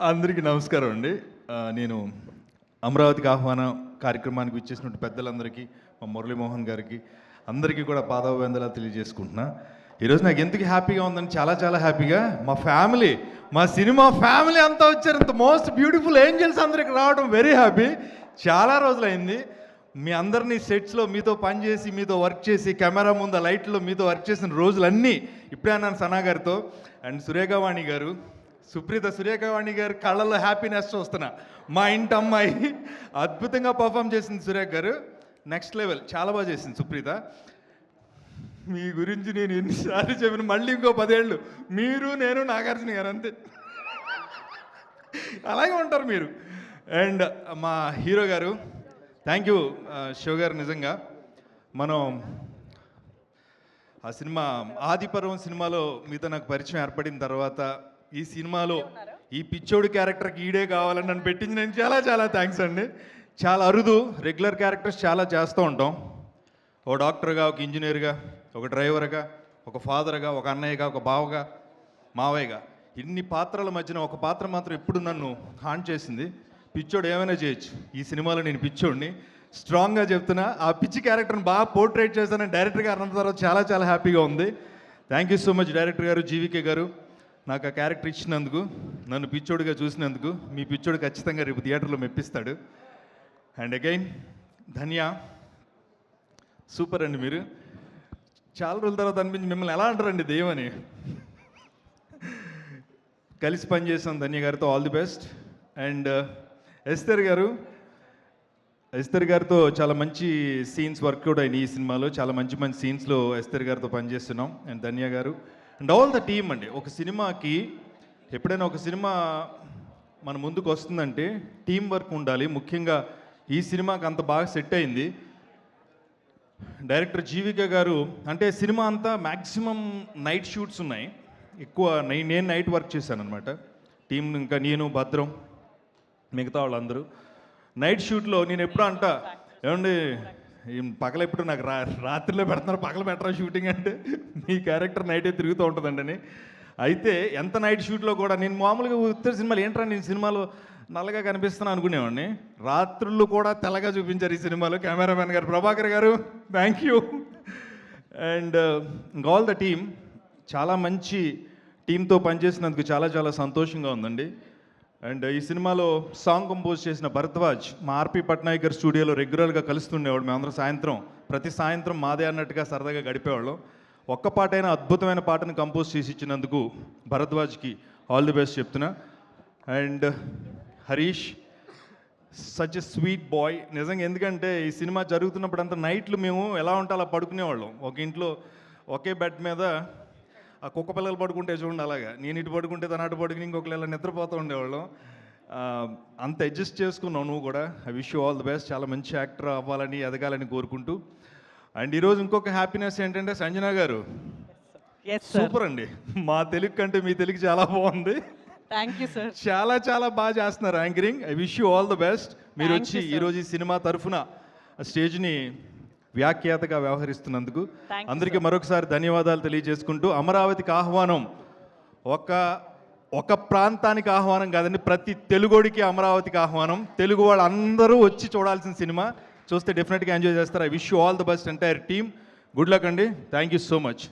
అందరికీ నమస్కారం అండి. నేను అమరావతికి ఆహ్వానం కార్యక్రమానికి ఇచ్చేసినట్టు పెద్దలందరికీ, మా మురళీమోహన్ గారికి అందరికీ కూడా పాదాభివందనాలు తెలియజేసుకుంటున్నా. ఈరోజు నాకు ఎందుకు హ్యాపీగా ఉందని, చాలా చాలా హ్యాపీగా మా ఫ్యామిలీ, మా సినిమా ఫ్యామిలీ అంతా వచ్చారు. ఇంత మోస్ట్ బ్యూటిఫుల్ ఏంజల్స్ అందరికి రావడం వెరీ హ్యాపీ. చాలా రోజులైంది మీ అందరినీ సెట్స్లో మీతో పనిచేసి, మీతో వర్క్ చేసి, కెమెరా ముందు లైట్లో మీతో వర్క్ చేసిన రోజులన్నీ. ఇప్పుడే అన్నాను సనా గారితో అండ్ సురేఖవాణి గారు, సుప్రీత సురేఖవాణి గారు కళ్ళల్లో హ్యాపీనెస్ చూస్తున్నా. మా ఇంటి అమ్మాయి అద్భుతంగా పర్ఫామ్ చేసింది సురేఖ గారు, నెక్స్ట్ లెవెల్, చాలా బాగా చేసింది సుప్రీత. మీ గురించి నేను ఎన్నిసార్లు చెప్పిన, మళ్ళీ ఇంకో 10 ఏళ్ళు మీరు, నేను, నాగార్జున గారు అంతే, అలాగే ఉంటారు మీరు. అండ్ మా హీరో గారు, థ్యాంక్ యూ శివ గారు. నిజంగా మనం ఆ సినిమా ఆదిపర్వం సినిమాలో మీతో నాకు పరిచయం ఏర్పడిన తర్వాత ఈ సినిమాలో ఈ పిచ్చోడు క్యారెక్టర్కి ఈడే కావాలని నన్ను పెట్టింది, నేను చాలా చాలా థ్యాంక్స్ అండి. చాలా అరుదు, రెగ్యులర్ క్యారెక్టర్స్ చాలా చేస్తూ ఉంటాం. ఒక డాక్టర్గా, ఒక ఇంజనీర్గా, ఒక డ్రైవర్గా, ఒక ఫాదర్గా, ఒక అన్నయ్యగా, ఒక బావగా, మావయ్యగా, ఇన్ని పాత్రల మధ్యన ఒక పాత్ర మాత్రం ఎప్పుడు నన్ను హాంట్ చేసింది. పిచ్చోడు ఏమైనా చేయొచ్చు, ఈ సినిమాలో నేను పిచ్చోడిని స్ట్రాంగ్గా చెప్తున్నా. ఆ పిచ్చి క్యారెక్టర్ని బాగా పోర్ట్రేట్ చేశానని డైరెక్టర్ గారు అన్న తర్వాత చాలా చాలా హ్యాపీగా ఉంది. Thank you so much director గారు, జీవికే గారు, నాకు ఆ క్యారెక్టర్ ఇచ్చినందుకు, నన్ను పిచ్చోడిగా చూసినందుకు. మీ పిచ్చోడు ఖచ్చితంగా రేపు థియేటర్లో మెప్పిస్తాడు. అండ్ అగైన్ ధన్య, సూపర్ అండి. మీరు చాలా రోజుల తర్వాత అనిపించి మిమ్మల్ని ఎలా అంటారండి దెయ్యమని. కలిసి పనిచేసాం ధన్య గారితో, all the best. And Esther గారితో చాలా మంచి సీన్స్ వర్కౌట్ అయినాయి ఈ సినిమాలో. చాలా మంచి మంచి సీన్స్లో ఎస్తర్ గారితో పనిచేస్తున్నాం. అండ్ ధన్య గారు అండ్ ఆల్ ద టీమ్ అండి. ఒక సినిమాకి ఎప్పుడైనా ఒక సినిమా మన ముందుకు వస్తుందంటే టీం వర్క్ ఉండాలి. ముఖ్యంగా ఈ సినిమాకి అంత బాగా సెట్ అయింది. డైరెక్టర్ జీవిక గారు, అంటే సినిమా అంతా మ్యాక్సిమం నైట్ షూట్స్ ఉన్నాయి, ఎక్కువ నేను నైట్ వర్క్ చేశాను అనమాట. టీం ఇంకా నేను, భద్రం, మిగతా వాళ్ళందరూ నైట్ షూట్లో. నేను ఎప్పుడు అంటా, ఏమండి పగల ఎప్పుడు నాకు రాత్రిలో పెడుతున్నారు, పగల పెట్టరా షూటింగ్ అంటే, మీ క్యారెక్టర్ నైటే తిరుగుతూ ఉంటుందండి అని. అయితే ఎంత నైట్ షూట్లో కూడా నేను మామూలుగా ఉత్తర సినిమాలు ఏంట్రా నేను సినిమాలో నల్లగా కనిపిస్తున్నా అనుకునేవాడిని, రాత్రులు కూడా తెల్లగా చూపించారు ఈ సినిమాలో కెమెరామెన్ గారు, ప్రభాకర్ గారు, thank you. And all the team, చాలా మంచి టీంతో పనిచేసినందుకు చాలా చాలా సంతోషంగా ఉందండి. అండ్ ఈ సినిమాలో సాంగ్ కంపోజ్ చేసిన భరద్వాజ్, మా ఆర్పి పట్నాయక్ గారి స్టూడియోలో రెగ్యులర్గా కలుస్తుండేవాడు. మేమందరం ప్రతి సాయంత్రం మాదే అన్నట్టుగా సరదాగా గడిపేవాళ్ళం. ఒక్క పాటైనా అద్భుతమైన పాటను కంపోజ్ చేసి ఇచ్చినందుకు భరద్వాజ్కి ఆల్ ది బెస్ట్ చెప్తున్నా. And Harish, such a sweet boy నిజంగా. ఎందుకంటే ఈ సినిమా జరుగుతున్నప్పుడు అంతా నైట్లు మేము ఎలా ఉంటే అలా పడుకునేవాళ్ళం. ఒక ఇంట్లో ఒకే బెడ్ మీద ఆ కుక్క పిల్లలు పడుకుంటే చూడండి, అలాగా నేను ఇటు పడుకుంటే తన అటు పడుకుని ఇంకొకరు ఇలా నిద్రపోతూ ఉండేవాళ్ళం. అంత అడ్జస్ట్ చేసుకున్నావు నువ్వు కూడా. I wish you all the best. చాలా మంచి యాక్టర్ అవ్వాలని, ఎదగాలని కోరుకుంటూ. అండ్ ఈరోజు ఇంకొక హ్యాపీనెస్ ఏంటంటే సంజన గారు సూపర్ అండి. మా తెలుగు కంటే మీ తెలుగు చాలా బాగుంది. Thank you sir. చాలా చాలా బాగా చేస్తున్నారు anchoring. I wish you all the best. మీరు వచ్చి ఈరోజు ఈ సినిమా తరఫున స్టేజ్ని వ్యాఖ్యాతగా వ్యవహరిస్తున్నందుకు అందరికీ మరొకసారి ధన్యవాదాలు తెలియజేసుకుంటూ, అమరావతికి ఆహ్వానం ఒక ప్రాంతానికి ఆహ్వానం కాదండి, ప్రతి తెలుగోడికి అమరావతికి ఆహ్వానం. తెలుగు వాళ్ళు అందరూ వచ్చి చూడాల్సిన సినిమా, చూస్తే డెఫినెట్గా ఎంజాయ్ చేస్తారు. I wish you all the best entire team. Good luck అండి. Thank you so much.